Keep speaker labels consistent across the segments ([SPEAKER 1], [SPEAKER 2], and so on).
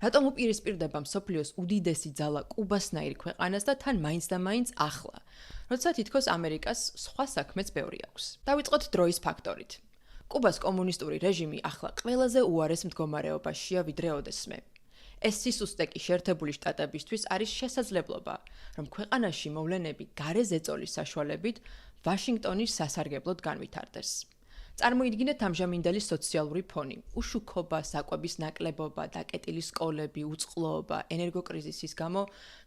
[SPEAKER 1] რატომ უპირისპირდება მსოფლიოს უდიდესი ძალა კუბასნაირ ქვეყანას და თან მაინც და მაინც ახლა, როცა თითქოს ამერიკას სხვა საქმეც ბევრი აქვს. დავიწყოთ დროის ფაქტორით. კუბას კომუნისტური რეჟიმი ახლა ყველაზე უარეს მდგომარეობაშია ვიდრე ოდესმე. ეს სისუსტე კი შეერთებული შტატებისთვის არის შესაძლებლობა, რომ ქვეყანაში მოვლენები გარე ზეწოლის საშუალებით ვაშინგტონის სასარგებლოდ განვითარდეს. წარმოიდგინეთ ამჟამინდელი სოციალური ფონი: უშუქობა, საკვების ნაკლებობა, დაკეტილი სკოლები, უწყლოობა, ენერგოკრიზისის გამო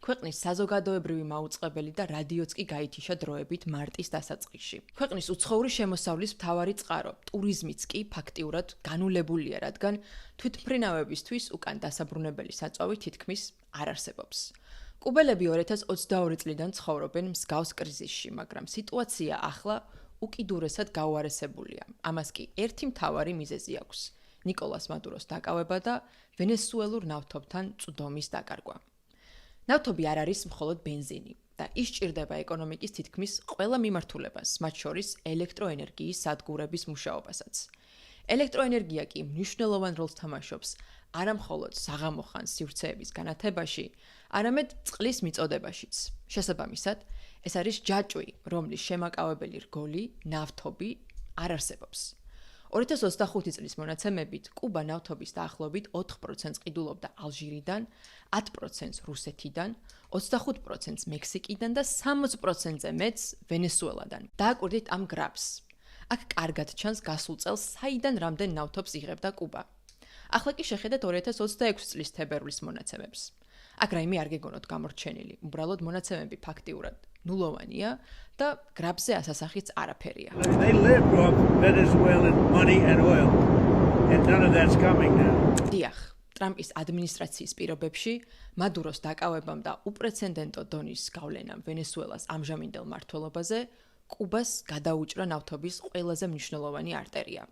[SPEAKER 1] ქვეყნის საზოგადოებრივი მაუწყებელი და რადიოც კი გაითიშა დროებით მარტის დასაწყისში. ქვეყნის უცხოური შემოსავლის მთავარი წყარო, ტურიზმიც კი ფაქტიურად განულებულია, რადგან თვითმფრინავებისთვის უკან დასაბრუნებელი საწვავი თითქმის არ არსებობს. კუბელები 2022 წლიდან ცხოვრობენ მსგავს კრიზისში, მაგრამ სიტუაცია ახლა უკიდურესად გაუარესებულია. ამას კი ერთი მთავარი მიზეზი აქვს: ნიკოლას მადუროს დაკავება და ვენესუელურ ნავთობთან წვდომის დაკარგვა. ნავთობი არ არის მხოლოდ ბენზინი და ის ჭირდება ეკონომიკის თითქმის ყველა მიმართულებას, მათ შორის ელექტროენერგიის სადგურების მუშაობასაც. ელექტროენერგია კი მნიშვნელოვან როლს თამაშობს არა მხოლოდ საღამოხან სივრცეების განათებაში, არამედ წყლის მიწოდებაშიც. შესაბამისად, ეს არის ჯაჭვი, რომლის შემაკავებელი რგოლი, ნავთობი არ არსებობს. 2025 წლის მონაცემებით კუბა ნავთობის დაახლოებით 4%-ს ყიდულობდა ალჟირიდან, 10%-ს რუსეთიდან, 25%-ს მექსიკიდან და 60%-ზე მეტს ვენესუელადან. დააკვირდით ამ გრაფს. აქ კარგად ჩანს გასულ წელს საიდან რამდენ ნავთობს იღებდა კუბა. ახლა კი შეხედეთ 2026 წლის თებერვლის მონაცემებს. აქ რაიმე არ გეგონოთ გამორჩენილი, უბრალოდ მონაცემები ფაქტიურად ნულოვანია და გრაფზე ასასახიც არაფერია.
[SPEAKER 2] They live off Venezuelan money and oil, and none of that's coming now.
[SPEAKER 1] დიახ, ტრამპის ადმინისტრაციის პირობებში მადუროს დაკავებამ და უპრეცედენტო დონის გავლენამ ვენესუელას ამჟამინდელ მმართველობაზე კუბას გადაუჭრა ნავთობის ყველაზე მნიშვნელოვანი არტერია.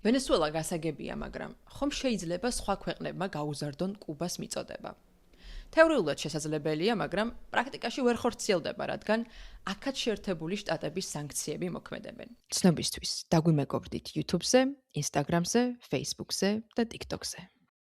[SPEAKER 1] ვენესუელა გასაგებია, მაგრამ ხომ შეიძლება სხვა ქვეყნებმა გაუზარდონ კუბას მიწოდება? თეორიულად შესაძლებელია, მაგრამ პრაქტიკაში ვერ ხორციელდება, რადგან აქაც შეერთებული შტატების სანქციები მოქმედებენ. ცნობისთვის დაგვიმეგობრდით YouTube-ზე, Instagram-ზე, Facebook-ზე და TikTok-ზე.